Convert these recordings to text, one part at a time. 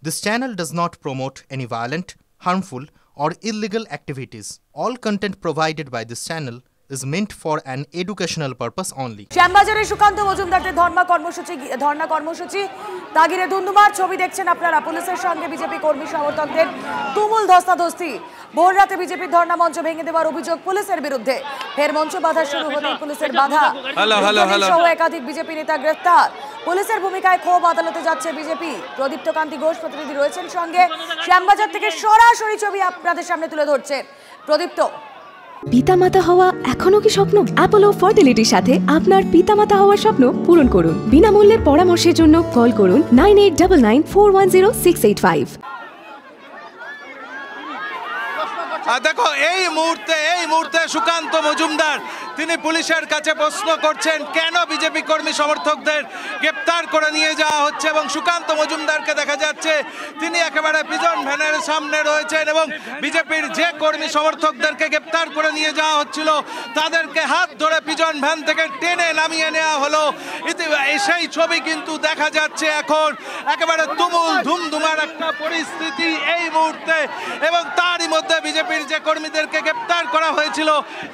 This channel does not promote any violent, harmful, or illegal activities. All content provided by this channel is meant for an educational purpose only. শ্যামবাজারে Sukanta মজুমদারদের ধর্ণা কর্মসূচি তাগিরে ধুন্ধুমার ছবি দেখছেন আপনারা। পুলিশের সঙ্গে BJP কর্মী সমর্থকদের তুমুল ধস্তাধস্তি। ভোর রাতে বিজেপির ধর্ণা মঞ্চ ভেঙে দেওয়ার অভিযোগ পুলিশের বিরুদ্ধে। ফের মঞ্চ বাধা শুরু হতেই পুলিশের বাধা। সহ একাধিক বিজেপি নেতা গ্রেফতার। পুলিশের ভূমিকায় ক্ষোভ আদালতে যাচ্ছে বিজেপি। প্রদীপ্ত কান্তি ঘোষ প্রতিনিধি রয়েছেন সঙ্গে। শ্যামবাজার থেকে সরাসরি ছবি আপনাদের সামনে তুলে ধরছেন প্রদীপ্ত। পিতামাতা হওয়া এখনো কি স্বপ্ন? অ্যাপোলো ফার্টিলিটির সাথে আপনার পিতামাতা হওয়ার স্বপ্ন পূরণ করুন। বিনামূল্যে পরামর্শের জন্য কল করুন 9899410685। দেখো এই মুহূর্তে সুকান্ত মজুমদার তিনি পুলিশের কাছে প্রশ্ন করছেন কেন বিজেপি কর্মী সমর্থকদের গ্রেপ্তার করে নিয়ে যাওয়া হচ্ছে, এবং সুকান্ত মজুমদারকে দেখা যাচ্ছে তিনি একেবারে প্রিজন ভ্যানের সামনে রয়েছেন এবং বিজেপির যে কর্মী সমর্থকদেরকে গ্রেপ্তার করে নিয়ে যাওয়া হচ্ছিল তাদেরকে হাত ধরে প্রিজন ভ্যান থেকে টেনে নামিয়ে নেওয়া হলো। সেই ছবি কিন্তু দেখা যাচ্ছে এখন। একেবারে তুমুল ধুমধুমার একটা পরিস্থিতি এই মুহূর্তে, এবং তারই মধ্যে বিজেপির যে কর্মীদেরকে গ্রেপ্তার করা হয়েছিল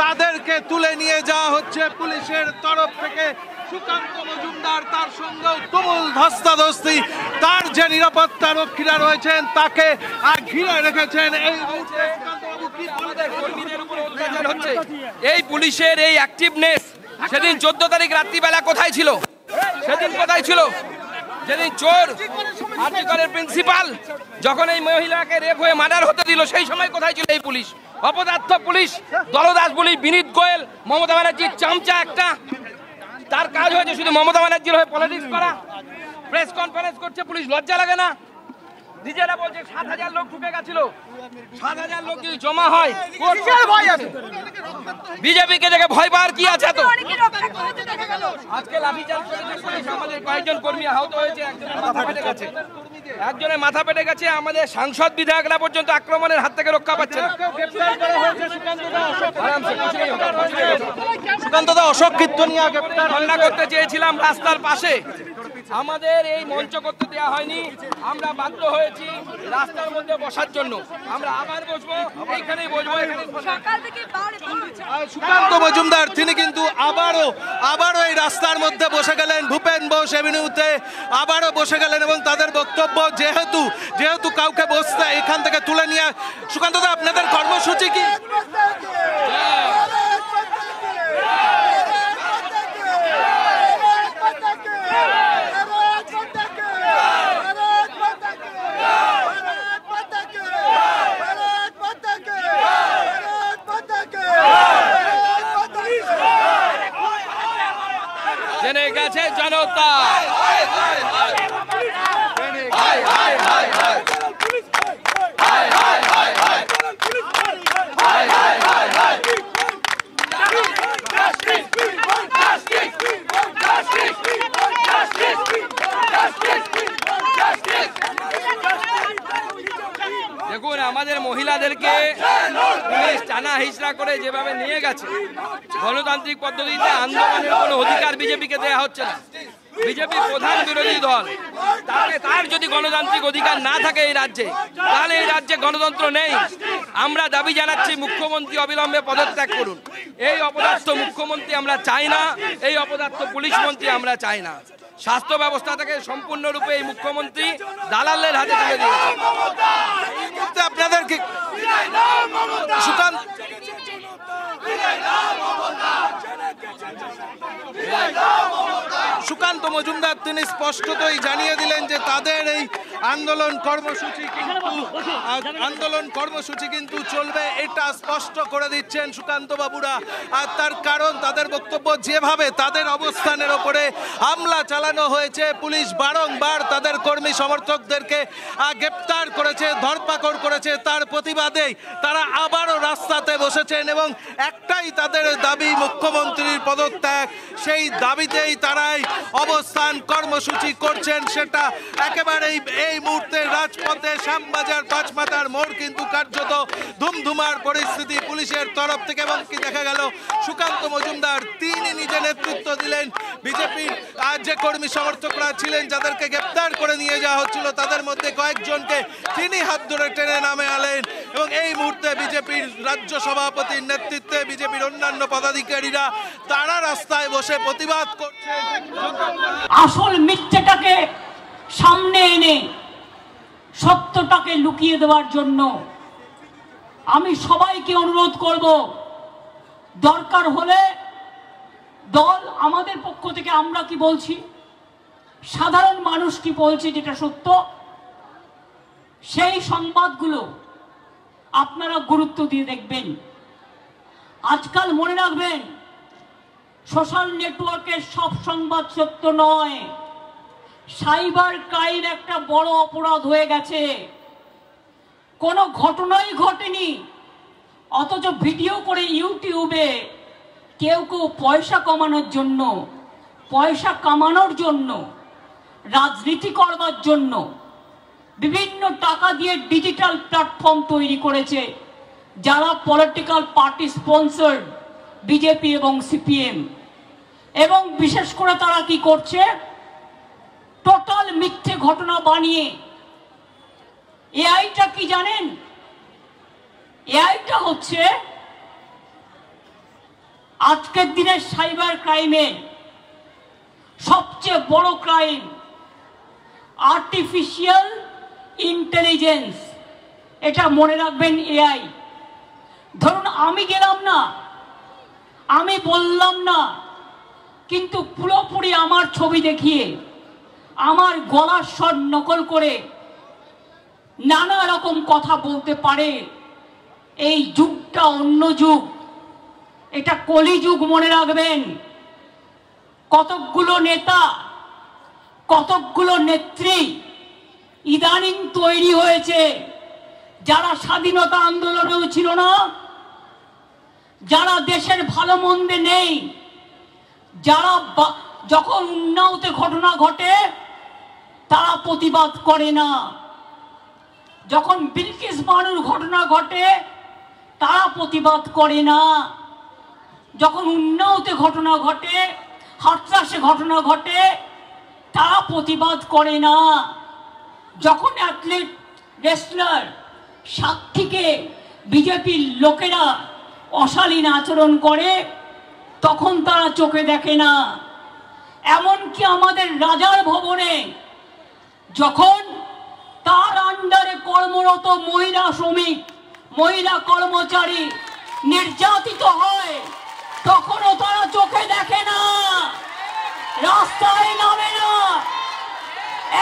তাদেরকে তুলে নিয়ে যাওয়া হচ্ছে পুলিশের তরফ থেকে। সুকান্ত মজুমদার তার সঙ্গে তুমুল ধস্তাধস্তি। তার যে নিরাপত্তা রক্ষীরা রয়েছেন তাকে ঘিরে রেখেছেন। এই পুলিশের এই অ্যাক্টিভনেস সেদিন 14 তারিখ রাত্রিবেলা কোথায় ছিল? সেদিন কোথায় ছিল? যেদিন চোর আর্টিকলের প্রিন্সিপাল যখন এই মহিলাকে রেপ হয়ে মার্ডার হতে দিল সেই সময় কোথায় ছিল এই পুলিশ? অপদার্থ পুলিশ, দলদাস পুলিশ, বিনীত গোয়েল, মমতা ব্যানার্জির চামচা একটা। তার কাজ হয়েছে শুধু মমতা ব্যানার্জির হয়ে পলিটিক্স করা। প্রেস কনফারেন্স করছে পুলিশ, লজ্জা লাগে না? নিজেরা বলছে 7000 লোক ঢুকে গেছিল। 7000 লোক যদি জমা হয় ভয় আছে বিজেপিকে দেখে ভয় পাওয়ার কি আছে? তো আজকে লাঠিচার্জ করেছে পুলিশ, আমাদের কয়েকজন কর্মী আহত হয়েছে, একজনের মাথা পেটে গেছে। আমাদের সাংসদ বিধায়করা পর্যন্ত আক্রমণের হাত থেকে রক্ষা পাচ্ছে না। সুকান্তদা অশোক কীর্তনিয়া ধর্ণা করতে চেয়েছিলাম রাস্তার পাশে, আমাদের এই মঞ্চ করতে দেওয়া হয়নি। আমরা বাধ্য হয়েছি রাস্তার মধ্যে বসার জন্য। আমরা আবার বসবো, এইখানেই বসবো। সুকান্ত মজুমদার তিনি কিন্তু আবারও এই রাস্তার মধ্যে বসে গেলেন, ভূপেন বোস এভিনিউতে আবারও বসে গেলেন, এবং তাদের বক্তব্য যেহেতু কাউকে বসতে এখান থেকে তুলে নিয়ে। সুকান্তদা আপনাদের কর্মসূচি কি? জেনে গেছে জনতা। দেখুন আমাদের মহিলাদেরকে পুলিশ টানা হিচড়া করে যেভাবে নিয়ে গেছে, গণতান্ত্রিক পদ্ধতিতে আন্দোলনের কোনো অধিকার বিজেপিকে দেওয়া হচ্ছে না। বিজেপি প্রধান বিরোধী দল, তার যদি গণতান্ত্রিক অধিকার না থাকে এই রাজ্যে, তাহলে এই রাজ্যে গণতন্ত্র নেই। আমরা দাবি জানাচ্ছি মুখ্যমন্ত্রী অবিলম্বে পদত্যাগ করুন। এই অপদার্থ মুখ্যমন্ত্রী আমরা চাই না, এই অপদার্থ পুলিশ মন্ত্রী আমরা চাই না। স্বাস্থ্য ব্যবস্থা থেকে সম্পূর্ণরূপে এই মুখ্যমন্ত্রী দালালের হাতে তুলে দিয়েছে। আপনাদের কি সুকান্ত মজুমদার তিনি স্পষ্টতই জানিয়ে দিলেন যে তাদের এই আন্দোলন কর্মসূচি কিন্তু চলবে, এটা স্পষ্ট করে দিচ্ছেন সুকান্ত বাবুরা। আর তার কারণ তাদের বক্তব্য যেভাবে তাদের অবস্থানের ওপরে হামলা চালানো হয়েছে, পুলিশ বারংবার তাদের কর্মী সমর্থকদেরকে গ্রেপ্তার করেছে, ধরপাকড় করেছে, তার প্রতিবাদেই তারা আবারও রাস্তাতে বসেছেন এবং একটাই তাদের দাবি মুখ্যমন্ত্রীর পদত্যাগ। সেই দাবিতেই তারাই অবস্থান কর্মসূচি করছেন। সেটা একেবারে এই মুহূর্তে রাজপথে শ্যামবাজার পাঁচমাথার মোড় কিন্তু কার্যত ধুমধুমার পরিস্থিতি পুলিশের তরফ থেকে। এবং কি দেখা গেল সুকান্ত মজুমদার তিনি নিজে নেতৃত্ব দিলেন। বিজেপির যে কর্মী সমর্থকরা ছিলেন যাদেরকে গ্রেপ্তার করে নিয়ে যাওয়া হচ্ছিল তাদের মধ্যে কয়েকজনকে তিনি হাত ধরে টেনে নামে আনলেন। এবং এই মুহূর্তে বিজেপির রাজ্য সভাপতির নেতৃত্বে বিজেপির অন্যান্য পদাধিকারীরা তারা রাস্তায় বসে প্রতিবাদ করছে। আসল মিথ্যাটাকে সামনে এনে সত্যটাকে লুকিয়ে দেওয়ার জন্য আমি সবাইকে অনুরোধ করব, দরকার হলে দল আমাদের পক্ষ থেকে আমরা কি বলছি, সাধারণ মানুষ কি বলছে যেটা সত্য, সেই সংবাদগুলো আপনারা গুরুত্ব দিয়ে দেখবেন। আজকাল মনে রাখবেন, সোশ্যাল নেটওয়ার্কের সব সংবাদ সত্য নয়। সাইবার ক্রাইম একটা বড় অপরাধ হয়ে গেছে। কোনো ঘটনাই ঘটেনি, অথচ ভিডিও করে ইউটিউবে কেউ কেউ পয়সা কমানোর জন্য, পয়সা কামানোর জন্য, রাজনীতি করবার জন্য বিভিন্ন টাকা দিয়ে ডিজিটাল প্ল্যাটফর্ম তৈরি করেছে, যারা পলিটিক্যাল পার্টি স্পন্সর্ড, বিজেপি এবং সিপিএম। এবং বিশেষ করে তারা কি করছে, টোটাল মিথ্যে ঘটনা বানিয়ে। এআইটা কি জানেন? এআইটা হচ্ছে আজকের দিনের সাইবার ক্রাইমের সবচেয়ে বড় ক্রাইম, আর্টিফিশিয়াল ইন্টেলিজেন্স। এটা মনে রাখবেন, এআই। ধরুন আমি গেলাম না, আমি বললাম না, কিন্তু পুরোপুরি আমার ছবি দেখিয়ে আমার গলার স্বর নকল করে নানা রকম কথা বলতে পারে। এই যুগটা অন্য যুগ, এটা কলিযুগ মনে রাখবেন। কতকগুলো নেতা, কতকগুলো নেত্রী ইদানিং তৈরি হয়েছে, যারা স্বাধীনতা আন্দোলনেও ছিল না, যারা দেশের ভালো মন্দে নেই, যারা যখন উন্নাওতে ঘটনা ঘটে তারা প্রতিবাদ করে না, যখন বিলকিস বানুর ঘটনা ঘটে তারা প্রতিবাদ করে না, যখন উন্নাওতে ঘটনা ঘটে, হাতরাসে ঘটনা ঘটে তারা প্রতিবাদ করে না, যখন অ্যাথলেট রেসলার সাক্ষীকে বিজেপির লোকেরা অশালীন আচরণ করে তখন তারা চোখে দেখে না। এমনকি আমাদের রাজার ভবনে যখন তার আন্ডারে কর্মরত মহিলা শ্রমিক, মহিলা কর্মচারী নির্যাতিত হয় তখনও তারা চোখে দেখে না, রাস্তায় নামে না,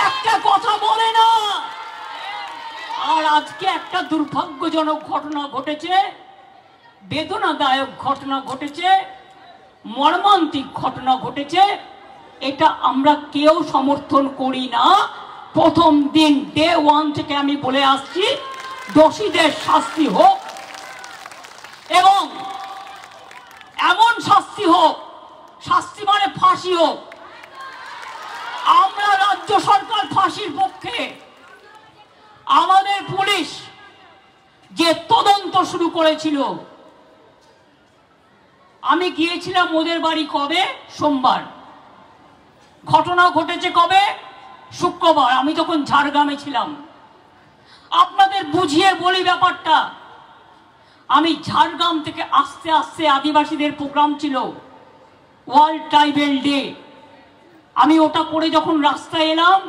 একটা কথা বলে না। আর আজকে একটা দুর্ভাগ্যজনক ঘটনা ঘটেছে, বেদনাদায়ক ঘটনা ঘটেছে, মর্মান্তিক ঘটনা ঘটেছে। এটা আমরা কেউ সমর্থন করি না। প্রথম দিন ডে ওয়ান থেকে আমি বলে আসছি, দোষীদের শাস্তি হোক এবং এমন শাস্তি হোক, শাস্তি মানে ফাঁসি হোক। আমরা রাজ্য সরকার ফাঁসির পক্ষে। আমাদের পুলিশ যে তদন্ত শুরু করেছিল, আমি গিয়েছিলাম ওদের বাড়ি কবে? সোমবার। ঘটনা ঘটেছে কবে? শুক্রবার। আমি তখন ঝাড়গ্রামে ছিলাম। আপনাদের বুঝিয়ে বলি ব্যাপারটা। আমি ঝাড়গ্রাম থেকে আস্তে আস্তে, আদিবাসীদের প্রোগ্রাম ছিল, ওয়ার্ল্ড ট্রাইবেল ডে, আমি ওটা করে যখন রাস্তায় এলাম,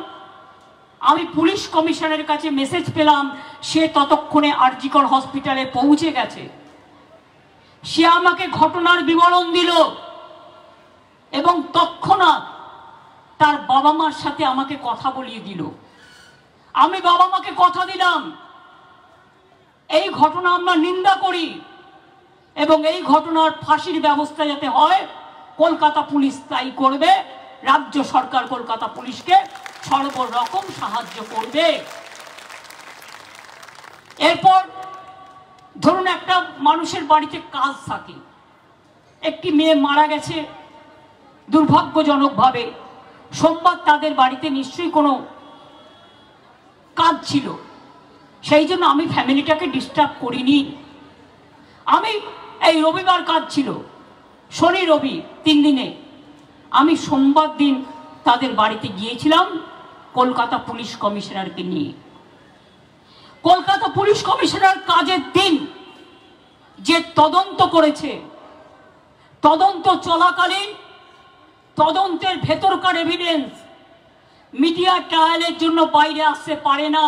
আমি পুলিশ কমিশনারের কাছে মেসেজ পেলাম, সে ততক্ষণে আরজিকর হসপিটালে পৌঁছে গেছে। সে আমাকে ঘটনার বিবরণ দিল এবং তৎক্ষণাৎ তার বাবা মার সাথে আমাকে কথা বলিয়ে দিল। আমি বাবা মাকে কথা দিলাম, এই ঘটনা আমরা নিন্দা করি এবং এই ঘটনার ফাঁসির ব্যবস্থা যাতে হয় কলকাতা পুলিশ তাই করবে, রাজ্য সরকার কলকাতা পুলিশকে সর্বরকম সাহায্য করবে। এরপর ধরুন একটা মানুষের বাড়িতে কাজ থাকে, একটি মেয়ে মারা গেছে দুর্ভাগ্যজনকভাবে, সোমবার তাদের বাড়িতে নিশ্চয়ই কোনো কাজ ছিল। সেই জন্য আমি ফ্যামিলিটাকে ডিস্টার্ব করিনি। আমি এই রবিবার কাজ ছিল, শনি রবি 3 দিনে, আমি সোমবার দিন তাদের বাড়িতে গিয়েছিলাম কলকাতা পুলিশ কমিশনারকে নিয়ে। কলকাতা পুলিশ কমিশনার কাজের দিন যে তদন্ত করেছে, তদন্ত চলাকালীন তদন্তের ভেতরকার এভিডেন্স মিডিয়া ট্রায়ালের জন্য বাইরে আসতে পারে না,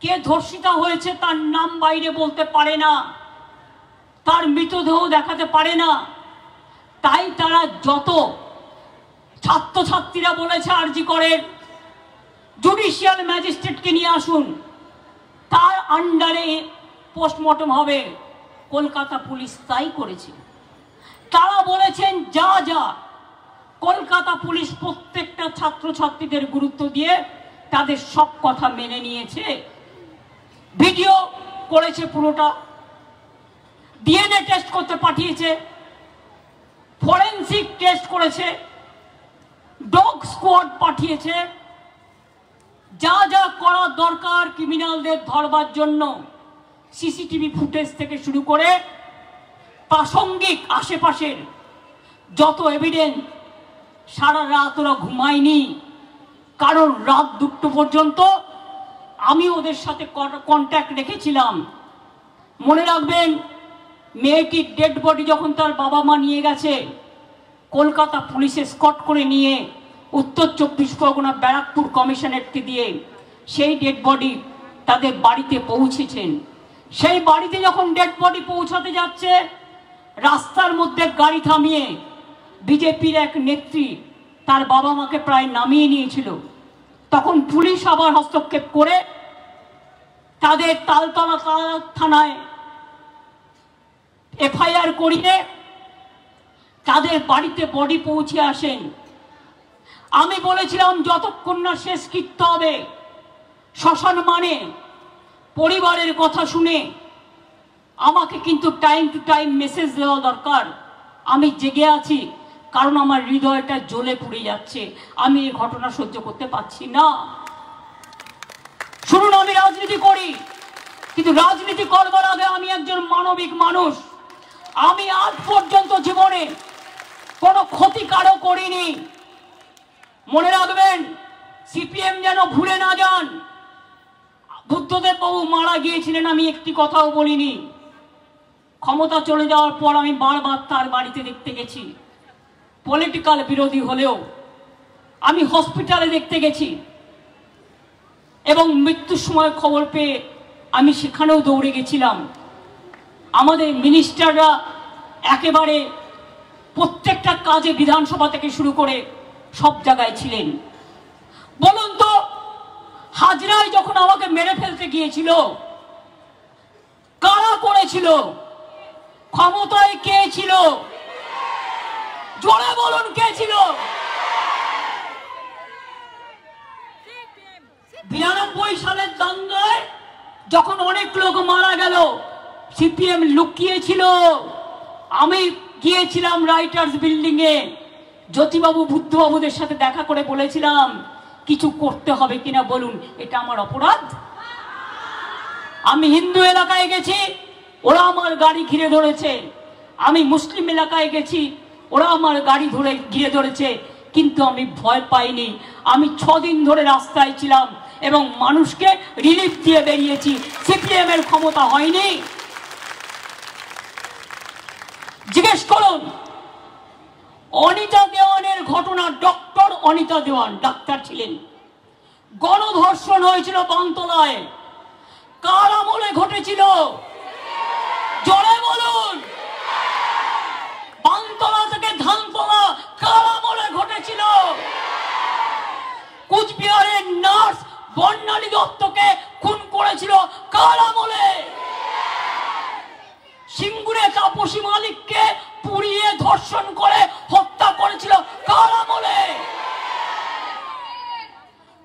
কে ধর্ষিতা হয়েছে তার নাম বাইরে বলতে পারে না, তার মৃতদেহ দেখাতে পারে না। তাই তারা যত ছাত্রছাত্রীরা বলেছে আরজি করেন জুডিশিয়াল ম্যাজিস্ট্রেটকে নিয়ে আসুন, তার আন্ডারে পোস্টমর্টম হবে। কলকাতা পুলিশ তাই করেছে। তারা বলেছেন যা যা কলকাতা পুলিশ প্রত্যেকটা ছাত্রছাত্রীদের গুরুত্ব দিয়ে তাদের সব কথা মেনে নিয়েছে। ভিডিও করেছে, পুরোটা ডিএনএ টেস্ট করতে পাঠিয়েছে, ফরেনসিক টেস্ট করেছে, ডগ স্কোয়াড পাঠিয়েছে, যা যা করা দরকার ক্রিমিনালদের ধরবার জন্য সিসিটিভি ফুটেজ থেকে শুরু করে প্রাসঙ্গিক আশেপাশের যত এভিডেন্স। সারা রাত ওরা ঘুমায়নি, কারণ রাত 2টো পর্যন্ত আমি ওদের সাথে কন্ট্যাক্ট রেখেছিলাম। মনে রাখবেন, মেয়েটির ডেড বডি যখন তার বাবা মা নিয়ে গেছে, কলকাতা পুলিশে স্কট করে নিয়ে উত্তর 24 পরগনা ব্যারাকপুর কমিশনারেটকে দিয়ে সেই ডেড বডি তাদের বাড়িতে পৌঁছেছেন। সেই বাড়িতে যখন ডেড বডি পৌঁছাতে যাচ্ছে, রাস্তার মধ্যে গাড়ি থামিয়ে বিজেপির এক নেত্রী তার বাবা মাকে প্রায় নামিয়ে নিয়েছিল। তখন পুলিশ আবার হস্তক্ষেপ করে তাদের তালতলা থানায় এফআইআর করিয়ে তাদের বাড়িতে বডি পৌঁছে আসেন। আমি বলেছিলাম যতক্ষণ না শেষ কৃত্য হবে, শ্মশান মানে পরিবারের কথা শুনে আমাকে কিন্তু টাইম টু টাইম মেসেজ দেওয়া দরকার। আমি জেগে আছি, কারণ আমার হৃদয়টা জ্বলে পুড়ে যাচ্ছে, আমি এই ঘটনা সহ্য করতে পারছি না। শুনুন, আমি রাজনীতি করি, কিন্তু রাজনীতি করবার আগে আমি একজন মানবিক মানুষ। আমি আজ পর্যন্ত জীবনে কোনো ক্ষতি কারো করিনি। মনে রাখবেন, সিপিএম যেন ভুলে না যান, বুদ্ধদেব বাবু মারা গিয়েছিলেন, আমি একটি কথাও বলিনি। ক্ষমতা চলে যাওয়ার পর আমি বারবার তার বাড়িতে দেখতে গেছি, পলিটিক্যাল বিরোধী হলেও আমি হসপিটালে দেখতে গেছি, এবং মৃত্যুর সময় খবর পেয়ে আমি সেখানেও দৌড়ে গেছিলাম। আমাদের মিনিস্টাররা একেবারে প্রত্যেকটা কাজে বিধানসভা থেকে শুরু করে সব জায়গায় ছিলেন। বলুন তো, হাজরায় যখন আমাকে মেরে ফেলতে গিয়েছিল, কারা করেছিল? ক্ষমতায় কে ছিল? জোরে বলুন, কে ছিল? 92 সালের দাঙ্গায় যখন অনেক লোক মারা গেল, সিপিএম লুকিয়েছিল। আমি গিয়েছিলাম রাইটার্স বিল্ডিং এ, জ্যোতিবাবু বুদ্ধবাবুদের সাথে দেখা করে বলেছিলাম কিছু করতে হবে কিনা বলুন, এটা আমার অপরাধ? আমি হিন্দু এলাকায় গেছি, ওরা আমার গাড়ি ঘিরে ধরেছে। আমি মুসলিম এলাকায় গেছি, ওরা আমার গাড়ি ঘিরে ধরেছে, কিন্তু আমি ভয় পাইনি। আমি 6 দিন ধরে রাস্তায় ছিলাম এবং মানুষকে রিলিফ দিয়ে বেরিয়েছি। সিপিএম এর ক্ষমতা হয়নি। জিজ্ঞেস করুন, অনিতা দেওয়ানের ঘটনা, ডক্টর অনিতা দেওয়ান ডাক্তার ছিলেন, গণধর্ষণ হয়েছিল বানতলায়, কার আমলে ঘটেছিল? জোরে বলুন। বানতলা থেকে ধানতলা কার আমলে ঘটেছিল? কুচবিহারের নার্স বর্ণালী দত্তকে খুন করেছিল কার আমলে? সিঙ্গুরে তাপসী মালিককে পুড়িয়ে ধর্ষণ করে হত্যা করেছিল কার আমলে?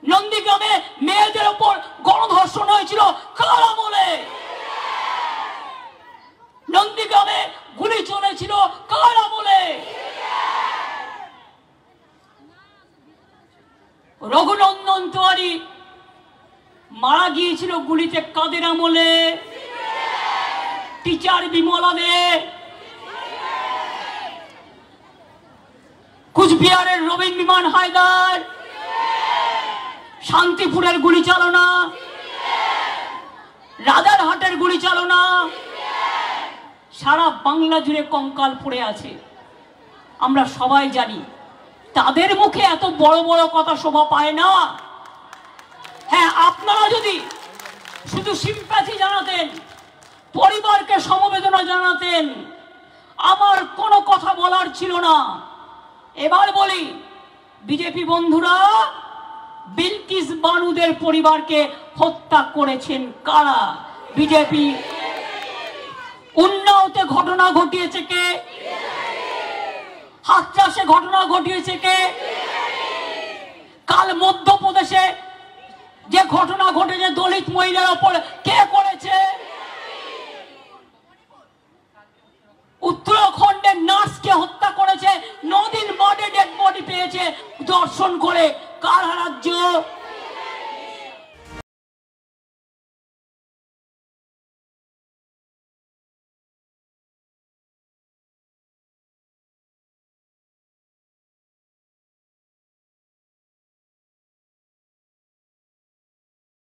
নন্দীগ্রামে মেয়েদের উপর গণধর্ষণ হয়েছিল কার আমলে? নন্দীগ্রামে গুলি চলেছিল কার আমলে? রঘুনন্দন তিওয়ারি মারা গিয়েছিল গুলিতে কাদের আমলে? টিচার বিমলা দে, কুচবিহারের রবীন বিমান হায়দার, শান্তিপুরের গুলি চালনা, রাজারহাটের গুলি চালনা, সারা বাংলা জুড়ে কঙ্কাল পড়ে আছে। আমরা সবাই জানি তাদের মুখে এত বড় বড় কথা শোভা পায় না। হ্যাঁ, আপনারা যদি শুধু সিম্প্যাথি জানাতেন, পরিবারকে সমবেদনা জানাতেন, আমার কোনো কথা বলার ছিল না। এবার বলি, বিজেপি বন্ধুরা, বিলকিস বানুদের পরিবারকে হত্যা করেছেন কারা? বিজেপি। উন্নাওতে ঘটনা ঘটিয়েছে কে? হাথরাসে ঘটনা ঘটিয়েছে কে? কাল মধ্যপ্রদেশে যে ঘটনা ঘটেছে